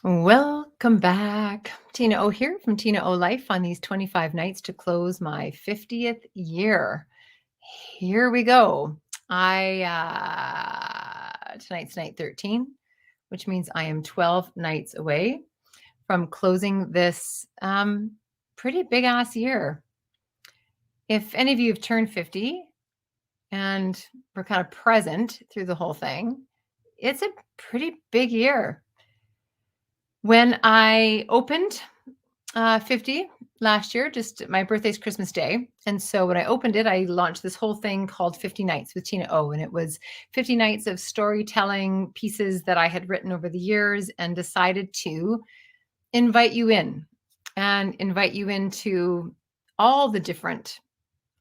Welcome back. Tina O here from Tina O Life on these 25 nights to close my 50th year. Here we go. Tonight's night 13, which means I am 12 nights away from closing this pretty big ass year. If any of you have turned 50 and were kind of present through the whole thing, it's a pretty big year. When I opened 50 last year, just my birthday's Christmas Day. And so when I opened it, I launched this whole thing called 50 Nights with Tina O. And it was 50 nights of storytelling pieces that I had written over the years and decided to invite you in and invite you into all the different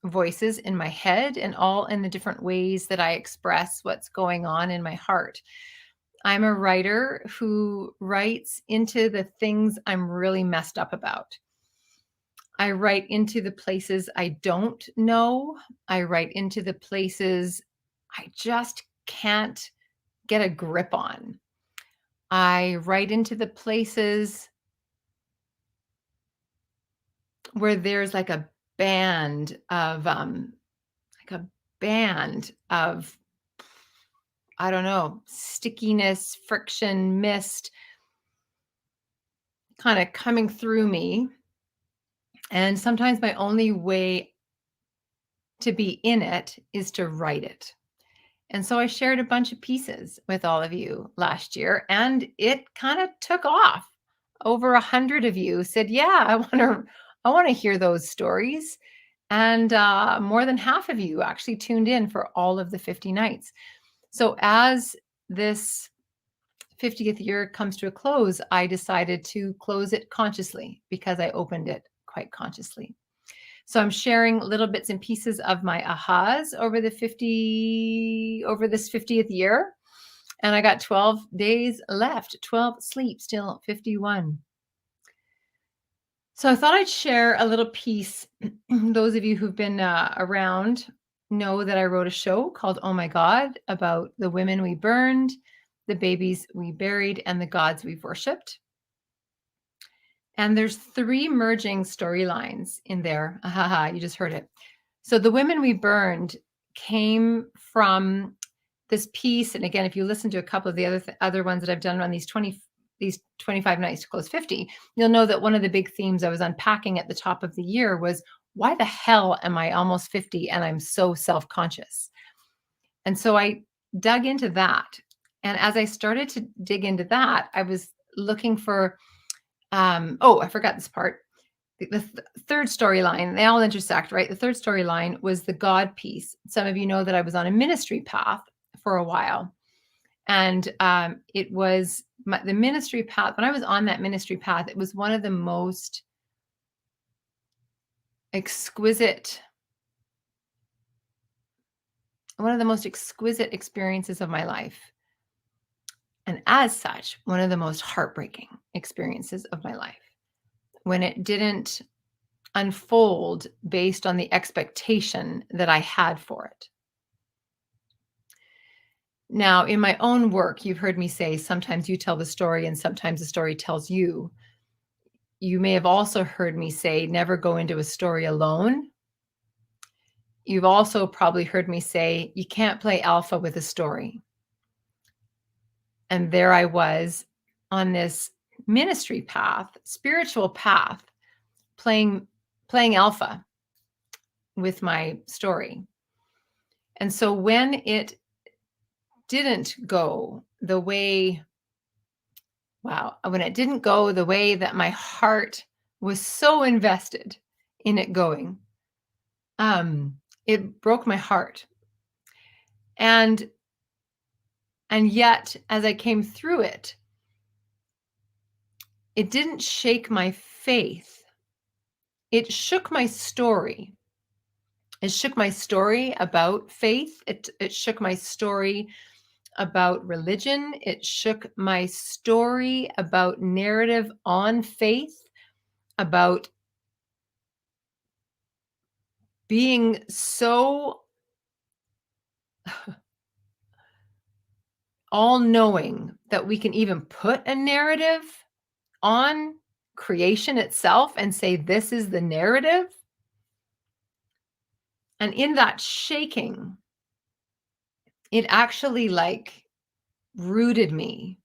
voices in my head and all in the different ways that I express what's going on in my heart. I'm a writer who writes into the things I'm really messed up about. I write into the places I don't know. I write into the places I just can't get a grip on. I write into the places where there's like a band of I don't know, stickiness, friction, mist kind of coming through me. And sometimes my only way to be in it is to write it. And so I shared a bunch of pieces with all of you last year, and it kind of took off. Over 100 of you said, "Yeah, I want to hear those stories." And more than half of you actually tuned in for all of the 50 nights. So as this 50th year comes to a close, I decided to close it consciously because I opened it quite consciously. So I'm sharing little bits and pieces of my ahas over this 50th year. And I got 12 days left, 12 sleep, still 51. So I thought I'd share a little piece. Those of you who've been around know that I wrote a show called Oh My God about the women we burned, the babies we buried, and the gods we've worshipped. And there's 3 merging storylines in there. Ahaha, you just heard it. So the women we burned came from this piece. And again, if you listen to a couple of the other ones that I've done on these 25 nights to close 50, you'll know that one of the big themes I was unpacking at the top of the year was, why the hell am I almost 50 and I'm so self-conscious? And so I dug into that. And as I started to dig into that, I was looking for I forgot this part. The third storyline, they all intersect, right? The third storyline was the God piece. Some of you know that I was on a ministry path for a while. And it was the ministry path. When I was on that ministry path, it was one of the most exquisite experiences of my life. And as such, one of the most heartbreaking experiences of my life, when it didn't unfold based on the expectation that I had for it. Now, in my own work, you've heard me say sometimes you tell the story and sometimes the story tells you. You may have also heard me say never go into a story alone. You've also probably heard me say you can't play alpha with a story. And there I was on this ministry path, spiritual path, playing alpha with my story. And so when it didn't go the way, when it didn't go the way that my heart was so invested in it going, it broke my heart. And yet, as I came through it, it didn't shake my faith. It shook my story. It shook my story about faith. It shook my story about religion. It shook my story about narrative on faith, about being so all-knowing that we can even put a narrative on creation itself and say, this is the narrative. And in that shaking, it actually like rooted me.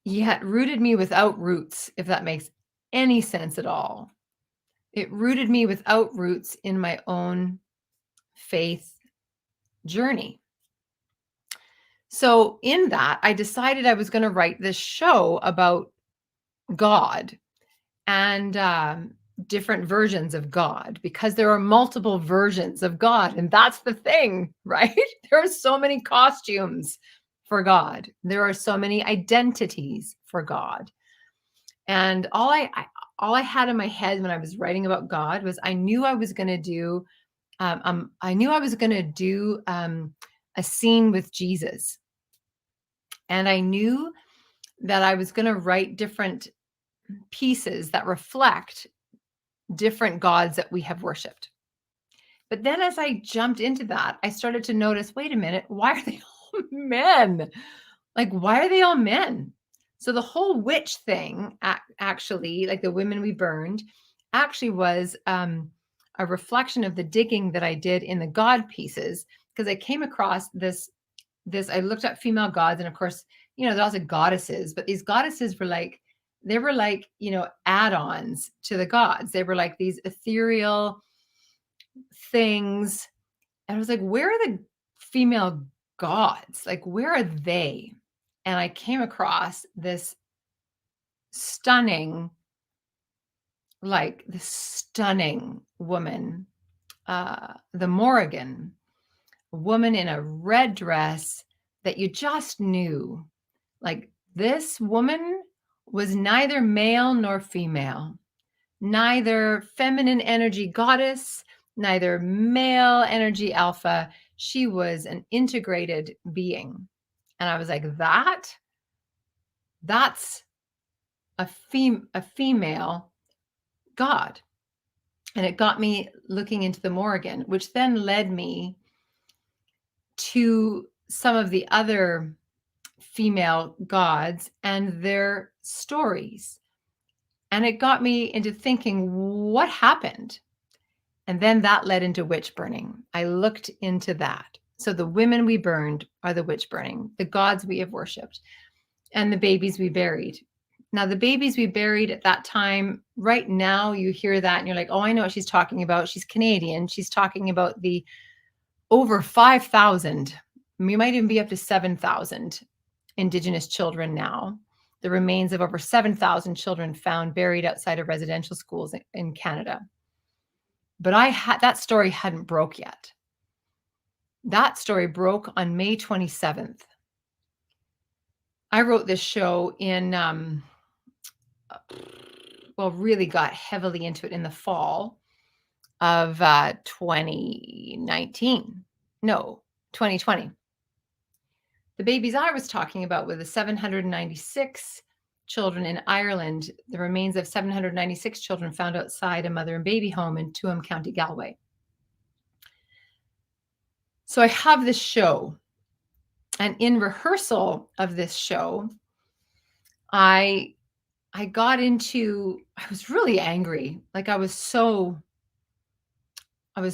Yet rooted me without roots, if that makes any sense at all. It rooted me without roots in my own faith journey. So in that, I decided I was going to write this show about God and different versions of God, because there are multiple versions of God. And that's the thing, right? There are so many costumes for God. There are so many identities for God. And all I had in my head when I was writing about God was I knew I was going to do a scene with Jesus. And I knew that I was going to write different pieces that reflect different gods that we have worshiped. But then as I jumped into that, I started to notice, wait a minute, why are they all men? Like, why are they all men? So the whole witch thing, actually, like the women we burned, actually was a reflection of the digging that I did in the God pieces, because I came across this. I looked at female gods, and of course, there's also goddesses, but these goddesses were like, add-ons to the gods. They were like these ethereal things. And I was like, where are the female gods? Like, where are they? And I came across this stunning woman, the Morrigan, a woman in a red dress that you just knew, like, this woman was neither male nor female, neither feminine energy goddess, neither male energy alpha. She was an integrated being. And I was like, that's a female God. And it got me looking into the Morrigan, which then led me to some of the other female gods and their stories. And it got me into thinking, what happened? And then that led into witch burning. I looked into that. So the women we burned are the witch burning, the gods we have worshipped, and the babies we buried. Now, the babies we buried at that time, right now, you hear that and you're like, oh, I know what she's talking about. She's Canadian. She's talking about the over 5,000, we might even be up to 7,000 Indigenous children now. The remains of over 7,000 children found buried outside of residential schools in Canada. But that story hadn't broke yet. That story broke on May 27th. I wrote this show really got heavily into it in the fall of 2019. No, 2020. The babies I was talking about were the 796 children in Ireland, the remains of 796 children found outside a mother and baby home in Tuam, County Galway. So I have this show, and in rehearsal of this show, I was really angry. Like, I was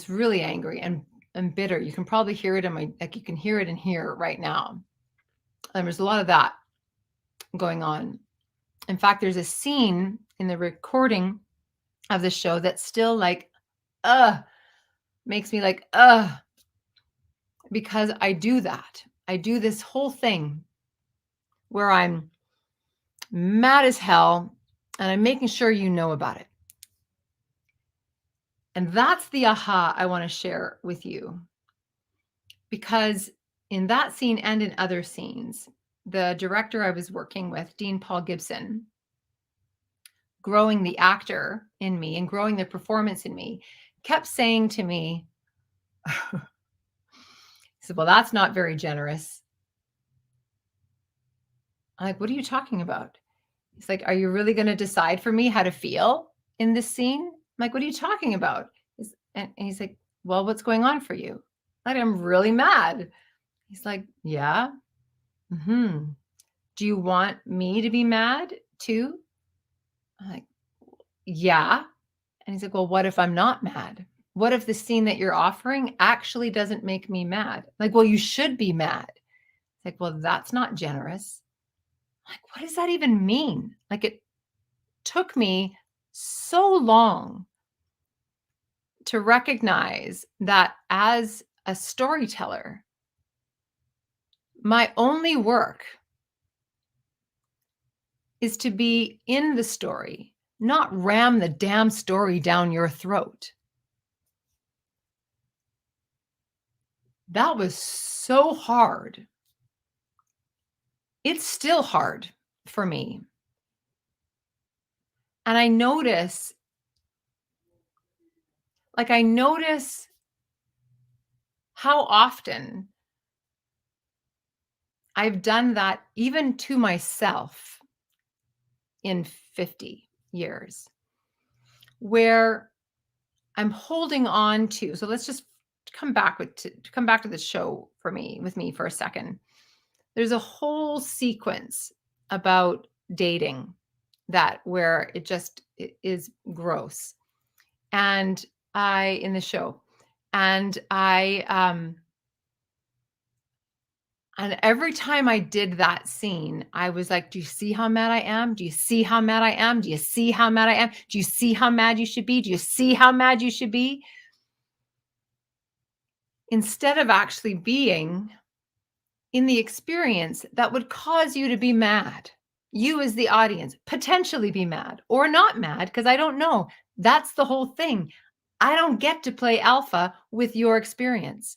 really angry and bitter. You can probably hear it you can hear it in here right now. And there's a lot of that going on. In fact, there's a scene in the recording of the show that still makes me like, because I do that. I do this whole thing where I'm mad as hell and I'm making sure you know about it. And that's the aha I want to share with you. Because in that scene and in other scenes, the director I was working with, Dean Paul Gibson, growing the actor in me and growing the performance in me, kept saying to me, he said, well, that's not very generous. I'm like, what are you talking about? He's like, are you really going to decide for me how to feel in this scene? I'm like, what are you talking about? And he's like, well, what's going on for you? Like, I'm really mad. He's like, yeah. Do you want me to be mad too? I'm like, yeah. And he's like, well, what if I'm not mad? What if the scene that you're offering actually doesn't make me mad? Like, well, you should be mad. It's like, well, that's not generous. Like, what does that even mean? Like, it took me so long to recognize that as a storyteller, my only work is to be in the story, not ram the damn story down your throat. That was so hard. It's still hard for me. And I notice how often I've done that even to myself in 50 years, where I'm holding on to. So let's just come back to the show with me for a second. There's a whole sequence about dating where it is gross. And in the show, and and every time I did that scene, I was like, do you see how mad I am? Do you see how mad I am? Do you see how mad I am? Do you see how mad you should be? Do you see how mad you should be? Instead of actually being in the experience that would cause you to be mad. You as the audience, potentially be mad or not mad, because I don't know. That's the whole thing. I don't get to play alpha with your experience.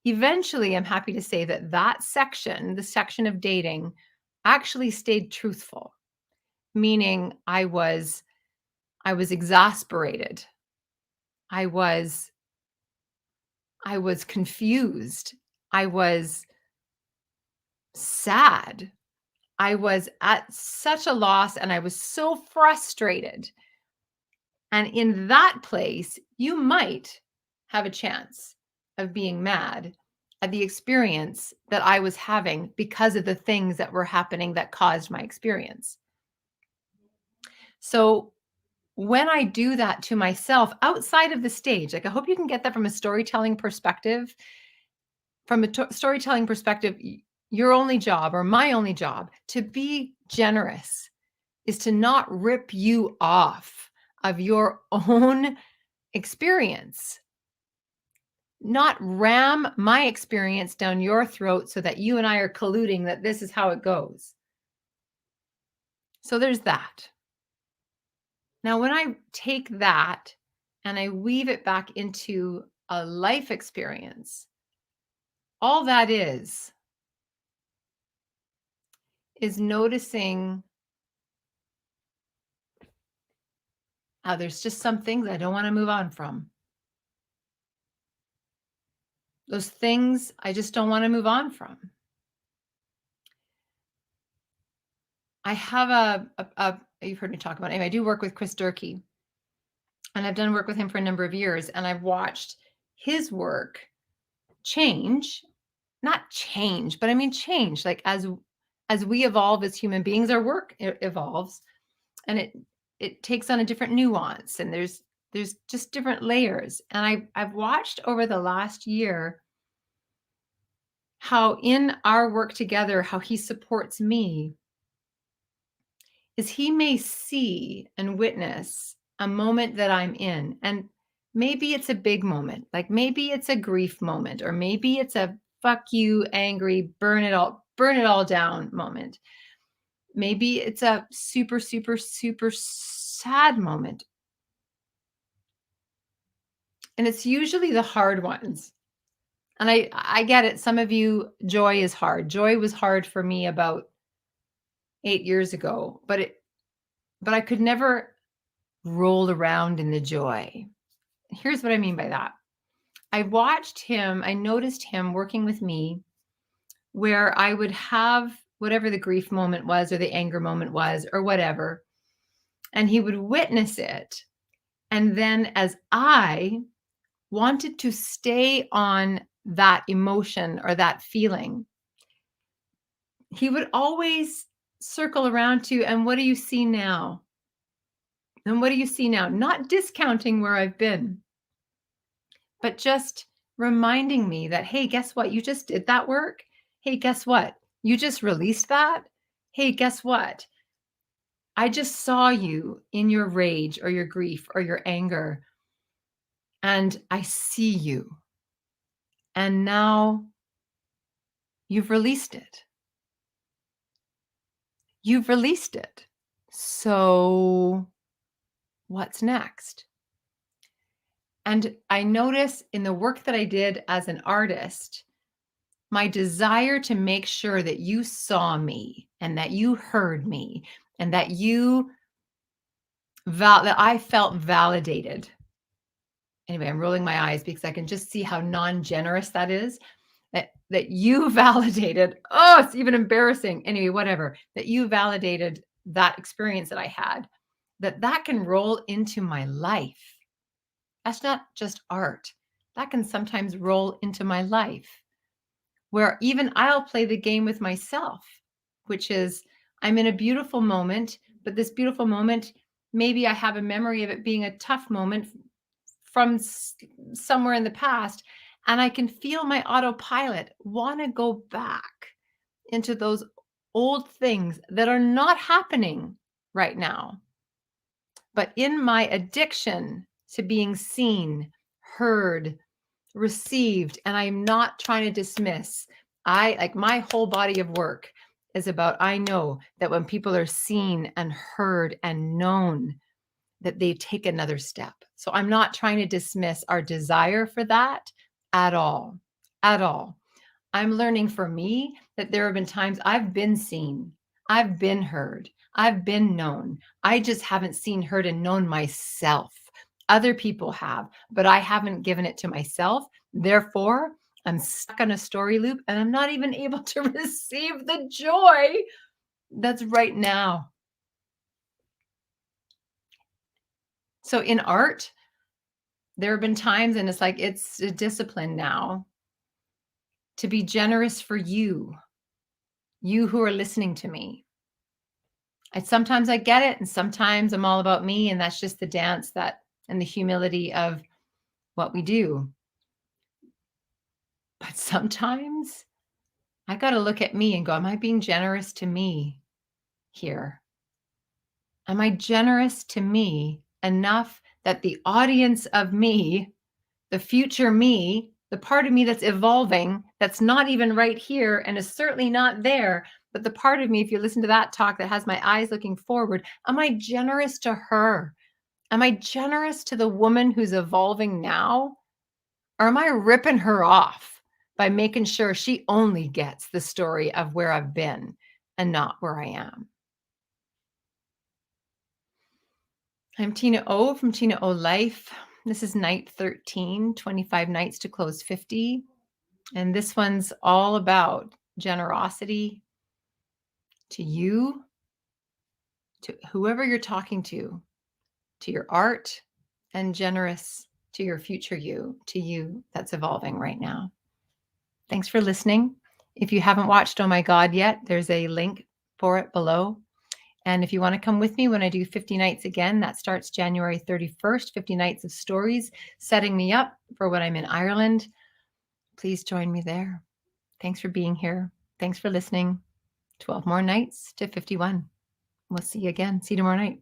Eventually, I'm happy to say that section, the section of dating, actually stayed truthful, meaning I was exasperated. I was confused. I was sad. I was at such a loss and I was so frustrated. And in that place, you might have a chance of being mad at the experience that I was having because of the things that were happening that caused my experience. So when I do that to myself outside of the stage, like I hope you can get that from a storytelling perspective. From a storytelling perspective, your only job or my only job to be generous is to not rip you off of your own experience, not ram my experience down your throat so that you and I are colluding that this is how it goes. So there's that. Now, when I take that and I weave it back into a life experience, all that is noticing how there's just some things I don't want to move on from. Those things I just don't want to move on from. I have you've heard me talk about it. Anyway, I do work with Chris Durkee, and I've done work with him for a number of years, and I've watched his work change, not change, but I mean change. Like as we evolve as human beings, our work evolves, and it takes on a different nuance, and there's just different layers. And I've watched over the last year how in our work together, how he supports me is he may see and witness a moment that I'm in. And maybe it's a big moment, like maybe it's a grief moment, or maybe it's a fuck you, angry, burn it all down moment. Maybe it's a super, super, super sad moment. And it's usually the hard ones. And I get it. Some of you, joy is hard. Joy was hard for me about 8 years ago, but I could never roll around in the joy. Here's what I mean by that. I noticed him working with me where I would have whatever the grief moment was or the anger moment was or whatever, and he would witness it. And then as I wanted to stay on that emotion or that feeling, he would always circle around to, and what do you see now? And what do you see now? Not discounting where I've been, but just reminding me that, hey, guess what? You just did that work. Hey, guess what? You just released that. Hey, guess what? I just saw you in your rage or your grief or your anger, and I see you. And now you've released it. You've released it. So what's next? And I notice in the work that I did as an artist, my desire to make sure that you saw me and that you heard me and that that I felt validated. Anyway, I'm rolling my eyes because I can just see how non-generous that is. That you validated. Oh, it's even embarrassing. Anyway, whatever. That you validated that experience that I had. That can roll into my life. That's not just art. That can sometimes roll into my life, where even I'll play the game with myself, which is I'm in a beautiful moment, but this beautiful moment, maybe I have a memory of it being a tough moment from somewhere in the past. And I can feel my autopilot want to go back into those old things that are not happening right now. But in my addiction to being seen, heard, received, and I'm not trying to dismiss. Like my whole body of work is about, I know that when people are seen and heard and known, that they take another step. So I'm not trying to dismiss our desire for that at all, at all. I'm learning for me that there have been times I've been seen, I've been heard, I've been known. I just haven't seen, heard, and known myself. Other people have, but I haven't given it to myself. Therefore, I'm stuck on a story loop and I'm not even able to receive the joy that's right now. So in art, there have been times, and it's like it's a discipline now to be generous for you who are listening to me. Sometimes I get it, and sometimes I'm all about me, and that's just the dance and the humility of what we do. But sometimes I got to look at me and go, am I being generous to me here? Am I generous to me enough that the audience of me, the future me, the part of me that's evolving, that's not even right here and is certainly not there, but the part of me, if you listen to that talk that has my eyes looking forward, am I generous to her? Am I generous to the woman who's evolving now? Or am I ripping her off by making sure she only gets the story of where I've been and not where I am? I'm Tina O from Tina O Life. This is night 13, 25 nights to close 50. And this one's all about generosity to you, to whoever you're talking to your art, and generous to your future you, to you that's evolving right now. Thanks for listening. If you haven't watched Oh My God yet, there's a link for it below. And if you want to come with me when I do 50 nights again, that starts January 31st, 50 nights of stories, setting me up for when I'm in Ireland. Please join me there. Thanks for being here. Thanks for listening. 12 more nights to 51. We'll see you again. See you tomorrow night.